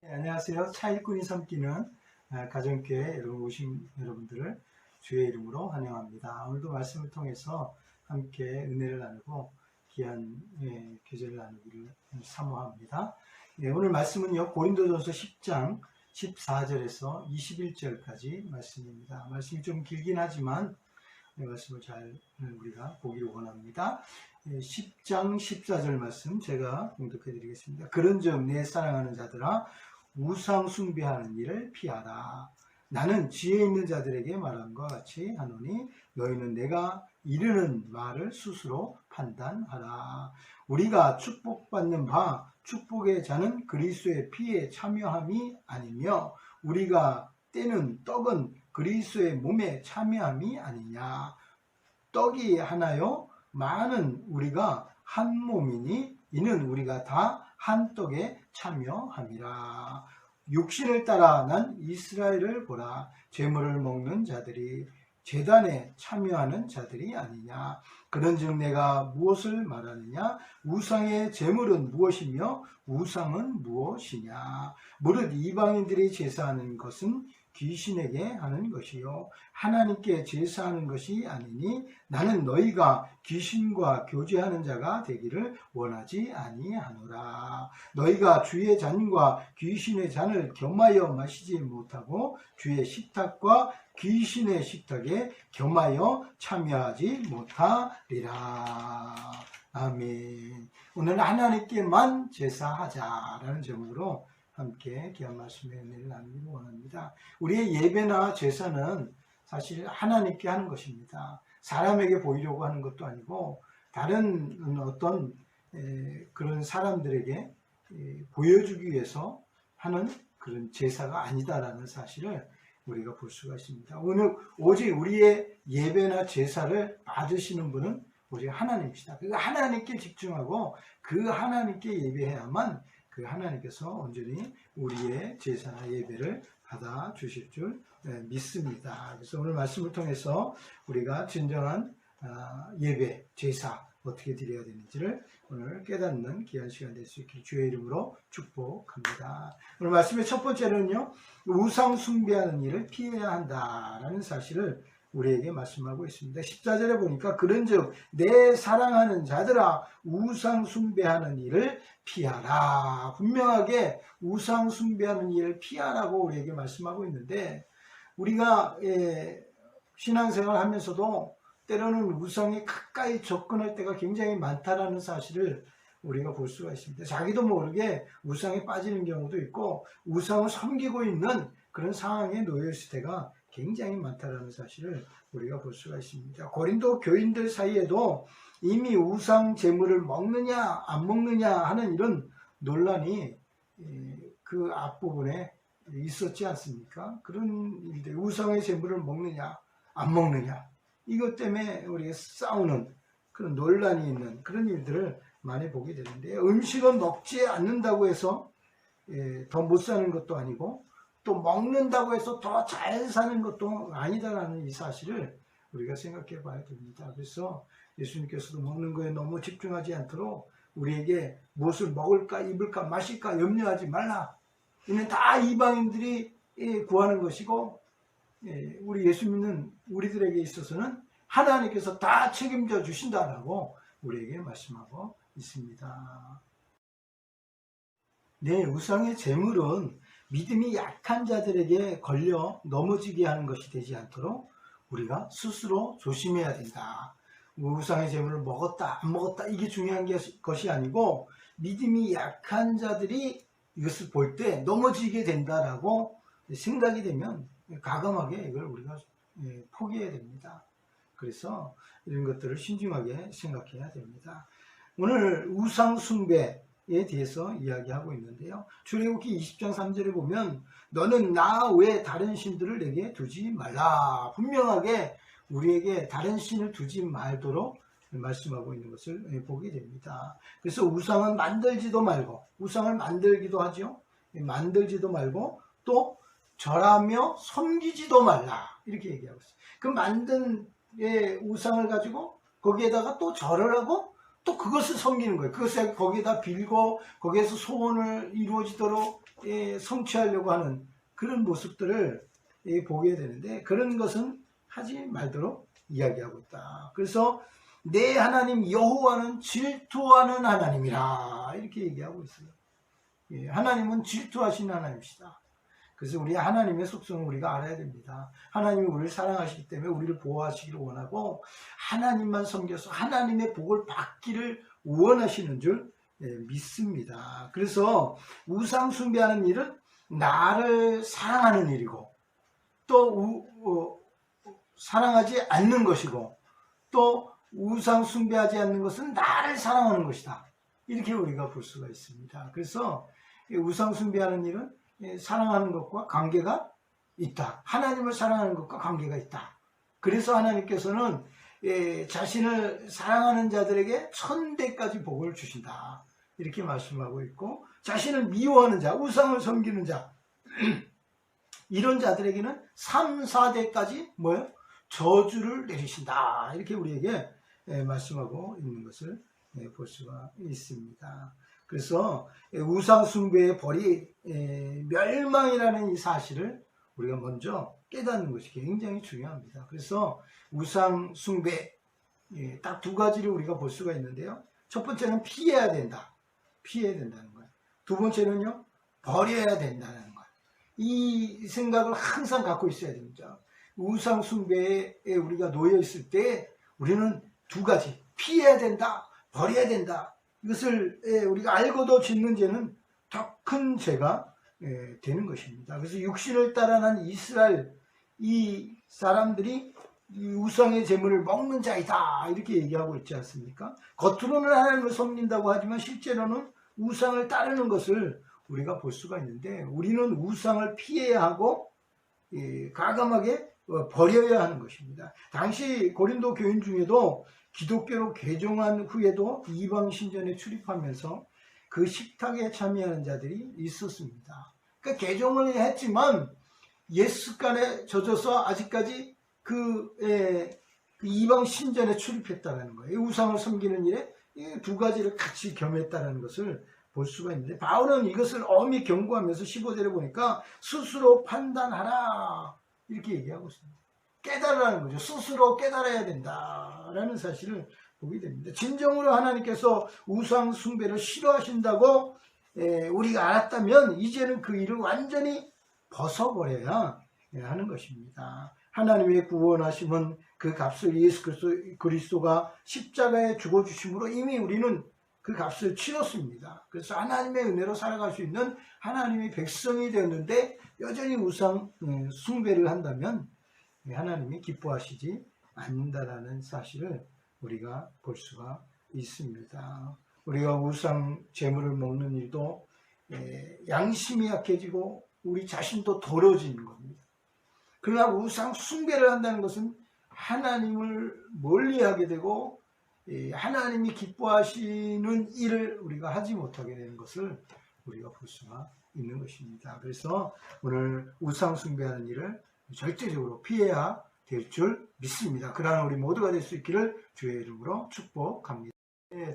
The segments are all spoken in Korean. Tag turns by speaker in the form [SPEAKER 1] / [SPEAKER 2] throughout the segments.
[SPEAKER 1] 네, 안녕하세요. 차일꾼이 섬기는 가정교회 여러분 오신 여러분들을 주의 이름으로 환영합니다. 오늘도 말씀을 통해서 함께 은혜를 나누고 귀한 교제를 나누기를 사모합니다. 오늘 말씀은요, 고린도전서 10장 14절에서 21절까지 말씀입니다. 말씀이 좀 길긴 하지만 말씀을 잘 우리가 보기를 원합니다. 10장 14절 말씀 제가 공독해 드리겠습니다. 그런즉 내 사랑하는 자들아 우상 숭배하는 일을 피하라. 나는 지혜 있는 자들에게 말함과 같이 하노니 너희는 내가 이르는 말을 스스로 판단하라. 우리가 축복받는 바 축복의 자는 그리스도의 피에 참여함이 아니며 우리가 떼는 떡은 그리스도의 몸에 참여함이 아니냐. 떡이 하나요 많은 우리가 한 몸이니 이는 우리가 다 한 떡에 참여함이라. 육신을 따라 난 이스라엘을 보라. 제물을 먹는 자들이 제단에 참여하는 자들이 아니냐. 그런즉 내가 무엇을 말하느냐. 우상의 제물은 무엇이며 우상은 무엇이냐. 무릇 이방인들이 제사하는 것은 귀신에게 하는 것이요 하나님께 제사하는 것이 아니니 나는 너희가 귀신과 교제하는 자가 되기를 원하지 아니하노라. 너희가 주의 잔과 귀신의 잔을 겸하여 마시지 못하고 주의 식탁과 귀신의 식탁에 겸하여 참여하지 못하리라. 아멘. 오늘 하나님께만 제사하자라는 제목으로 함께 귀한 말씀의 은혜를 나누기를 원합니다. 우리의 예배나 제사는 사실 하나님께 하는 것입니다. 사람에게 보이려고 하는 것도 아니고 다른 어떤 그런 사람들에게 보여주기 위해서 하는 그런 제사가 아니다라는 사실을 우리가 볼 수가 있습니다. 오늘 오직 우리의 예배나 제사를 받으시는 분은 오직 하나님이시다. 그 하나님께 집중하고 그 하나님께 예배해야만 그 하나님께서 온전히 우리의 제사나 예배를 받아 주실 줄 믿습니다. 그래서 오늘 말씀을 통해서 우리가 진정한 예배, 제사 어떻게 드려야 되는지를 오늘 깨닫는 귀한 시간 될 수 있기를 주의 이름으로 축복합니다. 오늘 말씀의 첫 번째는요, 우상 숭배하는 일을 피해야 한다라는 사실을 우리에게 말씀하고 있습니다. 14절에 보니까 그런즉 내 사랑하는 자들아 우상 숭배하는 일을 피하라. 분명하게 우상 숭배하는 일을 피하라고 우리에게 말씀하고 있는데 우리가 신앙생활 하면서도 때로는 우상에 가까이 접근할 때가 굉장히 많다라는 사실을 우리가 볼 수가 있습니다. 자기도 모르게 우상에 빠지는 경우도 있고 우상을 섬기고 있는 그런 상황에 놓여 있을 때가 굉장히 많다라는 사실을 우리가 볼 수가 있습니다. 고린도 교인들 사이에도 이미 우상 제물을 먹느냐 안 먹느냐 하는 이런 논란이 그 앞부분에 있었지 않습니까? 그런 일들, 우상의 제물을 먹느냐 안 먹느냐 이것 때문에 우리가 싸우는 그런 논란이 있는 그런 일들을 많이 보게 되는데 음식은 먹지 않는다고 해서 더 못 사는 것도 아니고 또 먹는다고 해서 더 잘 사는 것도 아니다라는 이 사실을 우리가 생각해 봐야 됩니다. 그래서 예수님께서도 먹는 거에 너무 집중하지 않도록 우리에게 무엇을 먹을까 입을까 마실까 염려하지 말라. 이는 다 이방인들이 구하는 것이고 우리 예수 믿는 우리들에게 있어서는 하나님께서 다 책임져 주신다라고 우리에게 말씀하고 있습니다. 네, 우상의 제물은 믿음이 약한 자들에게 걸려 넘어지게 하는 것이 되지 않도록 우리가 스스로 조심해야 된다. 우상의 제물을 먹었다 안 먹었다 이게 중요한 것이 아니고 믿음이 약한 자들이 이것을 볼 때 넘어지게 된다라고 생각이 되면 과감하게 이걸 우리가 포기해야 됩니다. 그래서 이런 것들을 신중하게 생각해야 됩니다. 오늘 우상 숭배에 대해서 이야기하고 있는데요. 출애굽기 20장 3절에 보면 너는 나 외에 다른 신들을 내게 두지 말라. 분명하게 우리에게 다른 신을 두지 말도록 말씀하고 있는 것을 보게 됩니다. 그래서 우상은 만들지도 말고 우상을 만들기도 하죠. 만들지도 말고 또 절하며 섬기지도 말라 이렇게 얘기하고 있어요. 그 만든 우상을 가지고 거기에다가 또 절을 하고 또 그것을 섬기는 거예요. 그것을 거기에다 빌고 거기에서 소원을 이루어지도록 성취하려고 하는 그런 모습들을 보게 되는데, 그런 것은 하지 말도록 이야기하고 있다. 그래서 내 하나님 여호와는 질투하는 하나님이라 이렇게 얘기하고 있어요. 하나님은 질투하시는 하나님이시다. 그래서 우리 하나님의 속성을 우리가 알아야 됩니다. 하나님이 우리를 사랑하시기 때문에 우리를 보호하시기를 원하고, 하나님만 섬겨서 하나님의 복을 받기를 원하시는 줄 믿습니다. 그래서 우상 숭배하는 일은 나를 사랑하는 일이고, 또 사랑하지 않는 것이고, 또 우상 숭배하지 않는 것은 나를 사랑하는 것이다. 이렇게 우리가 볼 수가 있습니다. 그래서 우상 숭배하는 일은 사랑하는 것과 관계가 있다. 하나님을 사랑하는 것과 관계가 있다. 그래서 하나님께서는 자신을 사랑하는 자들에게 1000배까지 복을 주신다. 이렇게 말씀하고 있고, 자신을 미워하는 자, 우상을 섬기는 자, 이런 자들에게는 3, 4대까지 뭐예요? 저주를 내리신다. 이렇게 우리에게 말씀하고 있는 것을 볼 수가 있습니다. 그래서 우상 숭배의 벌이 멸망이라는 이 사실을 우리가 먼저 깨닫는 것이 굉장히 중요합니다. 그래서 우상 숭배 딱 두 가지를 우리가 볼 수가 있는데요. 첫 번째는 피해야 된다. 피해야 된다는 거예요. 두 번째는요, 버려야 된다는 거예요. 이 생각을 항상 갖고 있어야 됩니다. 우상 숭배에 우리가 놓여 있을 때 우리는 두 가지, 피해야 된다, 버려야 된다. 이것을 우리가 알고도 짓는 죄는 더 큰 죄가 되는 것입니다. 그래서 육신을 따라 난 이스라엘 이 사람들이 이 우상의 제물을 먹는 자이다 이렇게 얘기하고 있지 않습니까? 겉으로는 하나님을 섬긴다고 하지만 실제로는 우상을 따르는 것을 우리가 볼 수가 있는데, 우리는 우상을 피해야 하고 과감하게 버려야 하는 것입니다. 당시 고린도 교인 중에도 기독교로 개종한 후에도 이방 신전에 출입하면서 그 식탁에 참여하는 자들이 있었습니다. 그러니까 개종을 했지만 옛 습관에 젖어서 아직까지 그 이방 신전에 출입했다는 거예요. 우상을 섬기는 일에 이 두 가지를 같이 겸했다는 것을 볼 수가 있는데, 바울은 이것을 엄히 경고하면서 15절에 보니까 스스로 판단하라 이렇게 얘기하고 있습니다. 깨달으라는 거죠. 스스로 깨달아야 된다라는 사실을 보게 됩니다. 진정으로 하나님께서 우상 숭배를 싫어하신다고 우리가 알았다면 이제는 그 일을 완전히 벗어버려야 하는 것입니다. 하나님의 구원하심은 그 값을 예수 그리스도가 십자가에 죽어주심으로 이미 우리는 그 값을 치렀습니다. 그래서 하나님의 은혜로 살아갈 수 있는 하나님의 백성이 되었는데, 여전히 우상 숭배를 한다면 하나님이 기뻐하시지 않는다라는 사실을 우리가 볼 수가 있습니다. 우리가 우상 제물을 먹는 일도 양심이 약해지고 우리 자신도 더러워지는 겁니다. 그러나 우상 숭배를 한다는 것은 하나님을 멀리하게 되고 하나님이 기뻐하시는 일을 우리가 하지 못하게 되는 것을 우리가 볼 수가 있는 것입니다. 그래서 오늘 우상 숭배하는 일을 절대적으로 피해야 될 줄 믿습니다. 그러나 우리 모두가 될 수 있기를 주의 이름으로 축복합니다.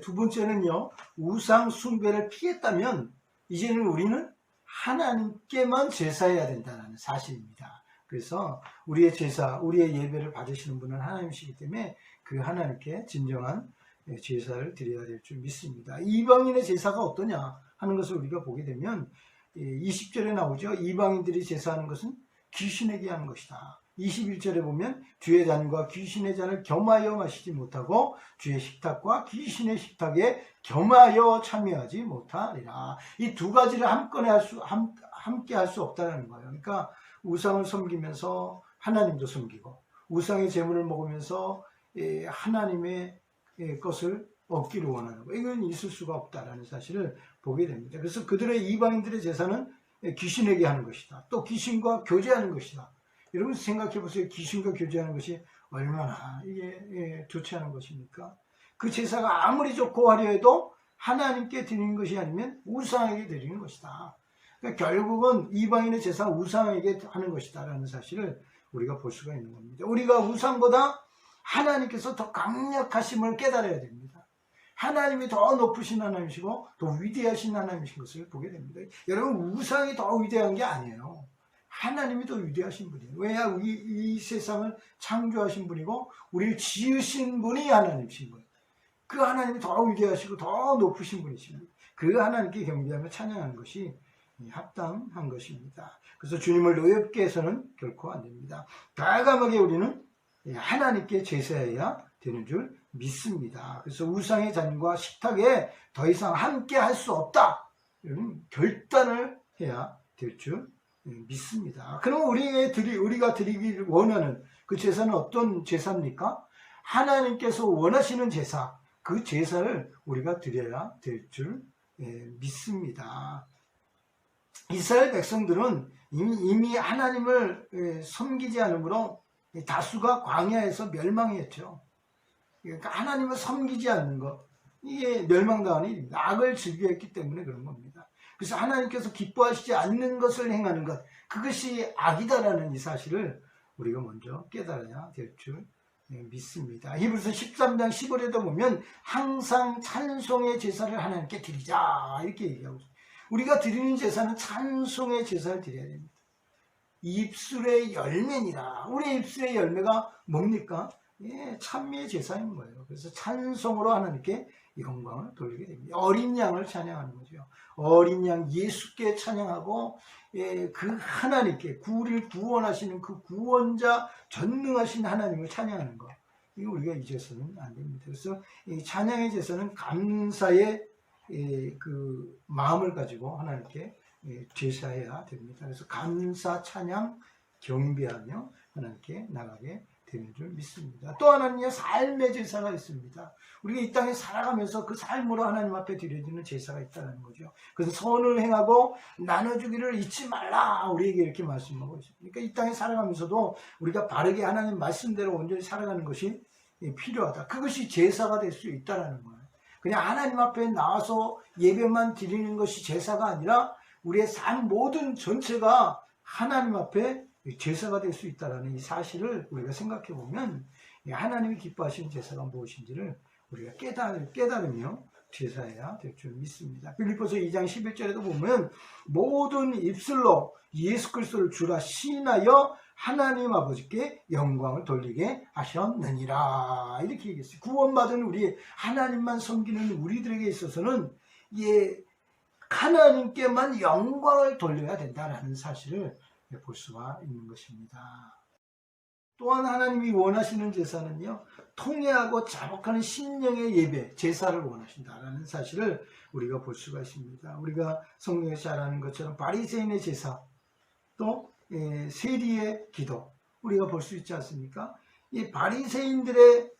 [SPEAKER 1] 두 번째는요, 우상 숭배를 피했다면 이제는 우리는 하나님께만 제사해야 된다는 사실입니다. 그래서 우리의 제사, 우리의 예배를 받으시는 분은 하나님이시기 때문에 그 하나님께 진정한 제사를 드려야 될 줄 믿습니다. 이방인의 제사가 어떠냐 하는 것을 우리가 보게 되면 20절에 나오죠. 이방인들이 제사하는 것은 귀신에게 하는 것이다. 21절에 보면 주의 잔과 귀신의 잔을 겸하여 마시지 못하고 주의 식탁과 귀신의 식탁에 겸하여 참여하지 못하리라. 이 두 가지를 함께 할 수 없다는 거예요. 그러니까 우상을 섬기면서 하나님도 섬기고, 우상의 제물을 먹으면서 하나님의 것을 얻기를 원하는 거, 이건 있을 수가 없다라는 사실을 보게 됩니다. 그래서 그들의 이방인들의 제사는 귀신에게 하는 것이다. 또 귀신과 교제하는 것이다. 여러분 생각해 보세요. 귀신과 교제하는 것이 얼마나 이게 좋지 않은 것입니까? 그 제사가 아무리 좋고 화려해도 하나님께 드리는 것이 아니면 우상에게 드리는 것이다. 그러니까 결국은 이방인의 제사는 우상에게 하는 것이다 라는 사실을 우리가 볼 수가 있는 겁니다. 우리가 우상보다 하나님께서 더 강력하심을 깨달아야 됩니다. 하나님이 더 높으신 하나님이시고 더 위대하신 하나님이신 것을 보게 됩니다. 여러분, 우상이 더 위대한 게 아니에요. 하나님이 더 위대하신 분이에요. 왜냐? 이 세상을 창조하신 분이고 우리를 지으신 분이 하나님이신 거예요. 그 하나님이 더 위대하시고 더 높으신 분이십니다. 그 하나님께 경배하며 찬양하는 것이 합당한 것입니다. 그래서 주님을 노엽게 해서는 결코 안 됩니다. 과감하게 우리는 하나님께 제사해야 되는 줄 믿습니다. 그래서 우상의 잔과 식탁에 더 이상 함께 할 수 없다, 이런 결단을 해야 될 줄 믿습니다. 그럼 우리가 드리기 원하는 그 제사는 어떤 제사입니까? 하나님께서 원하시는 제사, 그 제사를 우리가 드려야 될 줄 믿습니다. 이스라엘 백성들은 이미 하나님을 섬기지 않으므로 다수가 광야에서 멸망했죠. 그러니까 하나님을 섬기지 않는 것, 이게 멸망당하는 일입니다. 악을 즐겨했기 때문에 그런 겁니다. 그래서 하나님께서 기뻐하시지 않는 것을 행하는 것, 그것이 악이다라는 이 사실을 우리가 먼저 깨달아야 될 줄 믿습니다. 히브리서 13장 10절에도 보면 항상 찬송의 제사를 하나님께 드리자, 이렇게 얘기하고 있습니다. 우리가 드리는 제사는 찬송의 제사를 드려야 됩니다. 입술의 열매니라. 우리 입술의 열매가 뭡니까? 찬미의 제사인 거예요. 그래서 찬송으로 하나님께 이 영광을 돌리게 됩니다. 어린 양을 찬양하는 거죠. 어린 양 예수께 찬양하고, 그 하나님께, 우리를 구원하시는 그 구원자, 전능하신 하나님을 찬양하는 것, 이거 우리가 잊어서는 안 됩니다. 그래서 이 찬양의 제사는 감사의 그 마음을 가지고 하나님께 제사해야 됩니다. 그래서 감사, 찬양, 경배하며 하나님께 나가게 되는 줄 믿습니다. 또 하나는요, 삶의 제사가 있습니다. 우리가 이 땅에 살아가면서 그 삶으로 하나님 앞에 드려지는 제사가 있다는 거죠. 그래서 선을 행하고 나눠주기를 잊지 말라, 우리에게 이렇게 말씀하고 있습니다. 그러니까 이 땅에 살아가면서도 우리가 바르게 하나님 말씀대로 온전히 살아가는 것이 필요하다. 그것이 제사가 될 수 있다는 거예요. 그냥 하나님 앞에 나와서 예배만 드리는 것이 제사가 아니라 우리의 삶 모든 전체가 하나님 앞에 제사가 될 수 있다는 이 사실을 우리가 생각해 보면 하나님이 기뻐하시는 제사가 무엇인지를 우리가 깨달으며 제사해야 될 줄 믿습니다. 빌립보서 2장 11절에도 보면 모든 입술로 예수 그리스도를 주라 시인하여 하나님 아버지께 영광을 돌리게 하셨느니라, 이렇게 얘기했어요. 구원받은 우리 하나님만 섬기는 우리들에게 있어서는 하나님께만 영광을 돌려야 된다는 사실을 볼 수가 있는 것입니다. 또한 하나님이 원하시는 제사는요, 통회하고 자복하는 심령의 예배, 제사를 원하신다는 사실을 우리가 볼 수가 있습니다. 우리가 성경에서 잘 아는 것처럼 바리새인의 제사, 또 세리의 기도, 우리가 볼 수 있지 않습니까? 이 바리새인들의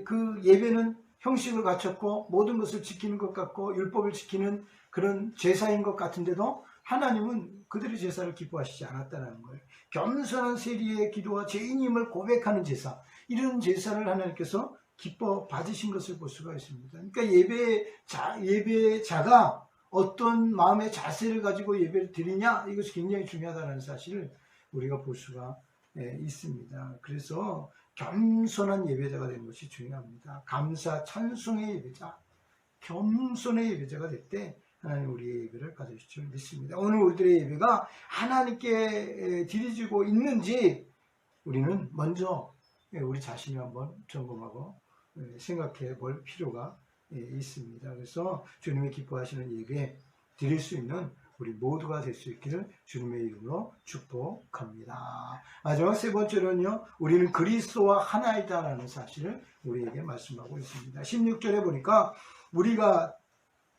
[SPEAKER 1] 그 예배는 형식을 갖췄고 모든 것을 지키는 것 같고 율법을 지키는 그런 제사인 것 같은데도 하나님은 그들의 제사를 기뻐하시지 않았다는 거예요. 겸손한 세리의 기도와 죄인임을 고백하는 제사, 이런 제사를 하나님께서 기뻐 받으신 것을 볼 수가 있습니다. 그러니까 예배자가 어떤 마음의 자세를 가지고 예배를 드리냐, 이것이 굉장히 중요하다는 사실을 우리가 볼 수가 있습니다. 그래서 겸손한 예배자가 되는 것이 중요합니다. 감사, 찬송의 예배자, 겸손의 예배자가 될 때 하나님 우리의 예배를 받으실 줄 믿습니다. 오늘 우리들의 예배가 하나님께 드려지고 있는지 우리는 먼저 우리 자신을 한번 점검하고 생각해 볼 필요가 있습니다. 그래서 주님이 기뻐하시는 예배 드릴 수 있는 우리 모두가 될 수 있기를 주님의 이름으로 축복합니다. 마지막 세 번째로는요, 우리는 그리스도와 하나이다라는 사실을 우리에게 말씀하고 있습니다. 16절에 보니까 우리가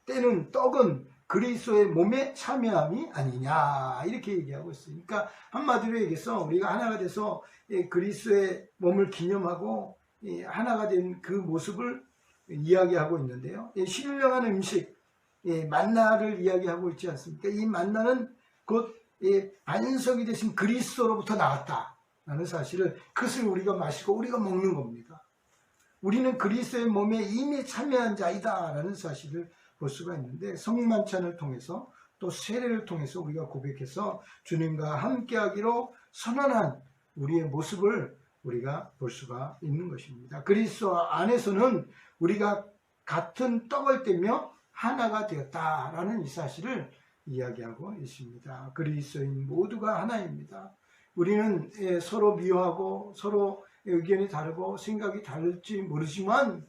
[SPEAKER 1] 떼는 떡은 그리스도의 몸에 참여함이 아니냐, 이렇게 얘기하고 있어요. 그러니까 한마디로 얘기해서 우리가 하나가 돼서 그리스도의 몸을 기념하고 하나가 된 그 모습을 이야기하고 있는데요. 신령한 음식, 만나를 이야기하고 있지 않습니까? 이 만나는 곧 반석이 되신 그리스도로부터 나왔다라는 사실을, 그것을 우리가 마시고 우리가 먹는 겁니다. 우리는 그리스도의 몸에 이미 참여한 자이다라는 사실을 볼 수가 있는데, 성만찬을 통해서 또 세례를 통해서 우리가 고백해서 주님과 함께하기로 선언한 우리의 모습을 우리가 볼 수가 있는 것입니다. 그리스도 안에서는 우리가 같은 떡을 떼며 하나가 되었다라는 이 사실을 이야기하고 있습니다. 그리스도인 모두가 하나입니다. 우리는 서로 미워하고 서로 의견이 다르고 생각이 다를지 모르지만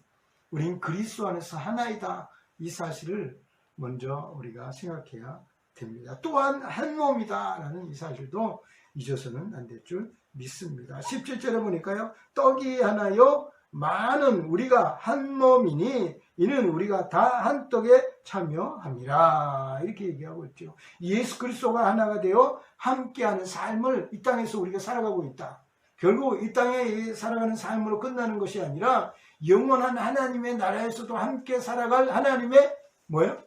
[SPEAKER 1] 우린 그리스도 안에서 하나이다. 이 사실을 먼저 우리가 생각해야 됩니다. 또한 한 몸이다라는 이 사실도 잊어서는 안 될 줄 믿습니다. 17절에 보니까요. 떡이 하나요 많은 우리가 한 몸이니 이는 우리가 다 한 떡에 참여함이라 이렇게 얘기하고 있죠. 예수 그리스도가 하나가 되어 함께하는 삶을 이 땅에서 우리가 살아가고 있다. 결국 이 땅에 살아가는 삶으로 끝나는 것이 아니라 영원한 하나님의 나라에서도 함께 살아갈 하나님의 뭐예요?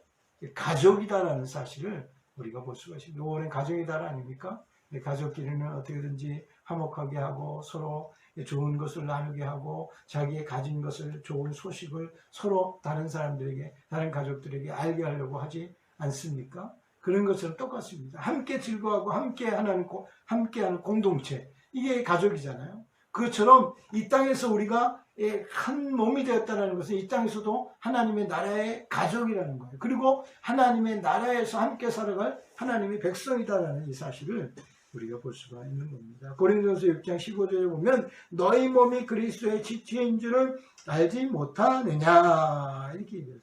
[SPEAKER 1] 가족이다라는 사실을 우리가 볼 수가 있습니다. 5월엔 가정의 달 아닙니까? 가족끼리는 어떻게든지 화목하게 하고 서로 좋은 것을 나누게 하고 자기의 가진 것을 좋은 소식을 서로 다른 사람들에게 다른 가족들에게 알게 하려고 하지 않습니까? 그런 것처럼 똑같습니다. 함께 즐거워하고 함께하는 공동체 이게 가족이잖아요. 그것처럼 이 땅에서 우리가 한 몸이 되었다는 것은 이 땅에서도 하나님의 나라의 가족이라는 거예요. 그리고 하나님의 나라에서 함께 살아갈 하나님의 백성이다라는 이 사실을 우리가 볼 수가 있는 겁니다. 고린도전서 6장 15절에 보면 너희 몸이 그리스도의 지체인 줄을 알지 못하느냐 이렇게 얘기했어요.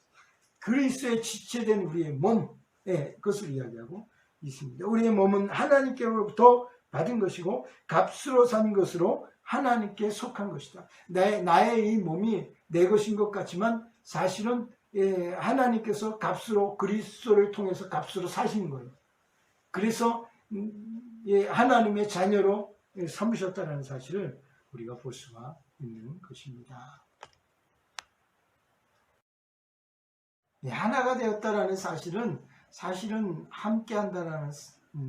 [SPEAKER 1] 그리스도의 지체된 우리의 몸 그것을 이야기하고 있습니다. 우리의 몸은 하나님께로부터 받은 것이고 값으로 산 것으로 하나님께 속한 것이다. 나의 이 몸이 내 것인 것 같지만 사실은 하나님께서 값으로 그리스도를 통해서 값으로 사신 거예요. 그래서 하나님의 자녀로 삼으셨다는 사실을 우리가 볼 수가 있는 것입니다. 하나가 되었다라는 사실은 함께한다라는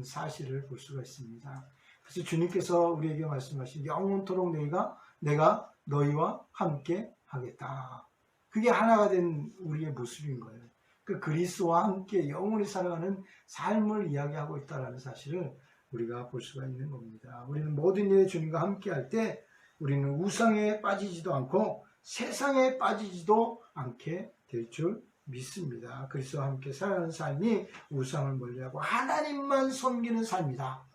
[SPEAKER 1] 사실을 볼 수가 있습니다. 그래서 주님께서 우리에게 말씀하신 영원토록 내가 너희와 함께 하겠다. 그게 하나가 된 우리의 모습인 거예요. 그 그리스도와 함께 영원히 살아가는 삶을 이야기하고 있다는 사실을 우리가 볼 수가 있는 겁니다. 우리는 모든 일에 주님과 함께 할 때 우리는 우상에 빠지지도 않고 세상에 빠지지도 않게 될 줄 믿습니다. 그리스도와 함께 살아가는 삶이 우상을 멀리하고 하나님만 섬기는 삶이다.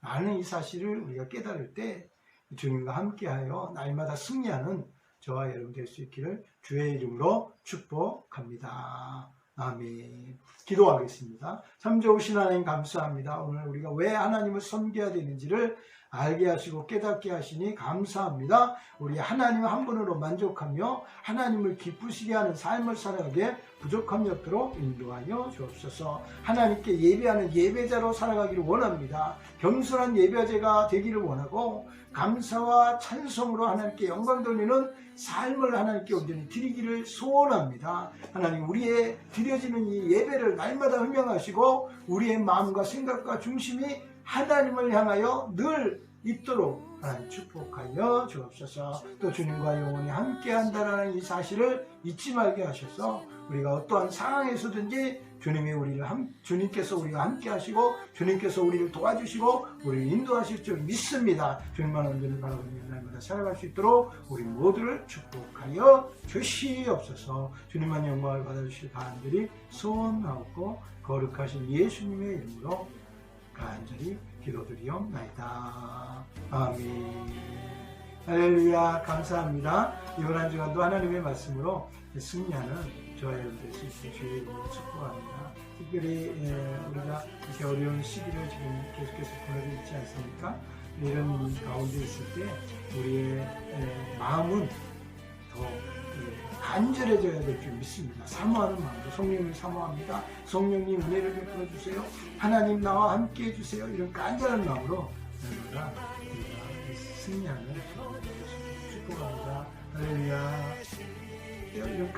[SPEAKER 1] 라는 이 사실을 우리가 깨달을 때 주님과 함께하여 날마다 승리하는 저와 여러분 될 수 있기를 주의 이름으로 축복합니다. 아멘. 기도하겠습니다. 참 좋으신 하나님 감사합니다. 오늘 우리가 왜 하나님을 섬겨야 되는지를 알게 하시고 깨닫게 하시니 감사합니다. 우리 하나님 한 분으로 만족하며 하나님을 기쁘시게 하는 삶을 살아가게 부족함이 없도록 인도하여 주옵소서. 하나님께 예배하는 예배자로 살아가기를 원합니다. 겸손한 예배자가 되기를 원하고 감사와 찬송으로 하나님께 영광 돌리는 삶을 하나님께 온전히 드리기를 소원합니다. 하나님 우리의 드려지는 이 예배를 날마다 흠명하시고 우리의 마음과 생각과 중심이 하나님을 향하여 늘 있도록 하나님 축복하여 주옵소서. 또 주님과 영원히 함께 한다는 이 사실을 잊지 말게 하셔서 우리가 어떠한 상황에서든지 주님께서 우리와 함께 하시고 주님께서 우리를 도와주시고 우리를 인도하실 줄 믿습니다. 주님만 온전히 바라보며 날마다 살아갈 수 있도록 우리 모두를 축복하여 주시옵소서. 주님만 영광을 받아주실 바람들이 소원하옵고 거룩하신 예수님의 이름으로 간절히 기도드리옵나이다. 아멘. 할렐루야. 감사합니다. 이번 한 주간도 하나님의 말씀으로 승리하는 저와 여러분 될 수 있을 주의 이름으로 축복합니다. 특별히 우리가 이렇게 어려운 시기를 지금 계속해서 보내고 있지 않습니까? 이런 가운데 있을 때 우리의 마음은 더 간절해져야 될 줄 믿습니다. 사모하는 마음으로 성령님을 사모합니다. 성령님 은혜를 베풀어 주세요. 하나님 나와 함께 해주세요. 이런 간절한 마음으로 우리가 승리하는 축복합니다. 할렐루야. 이런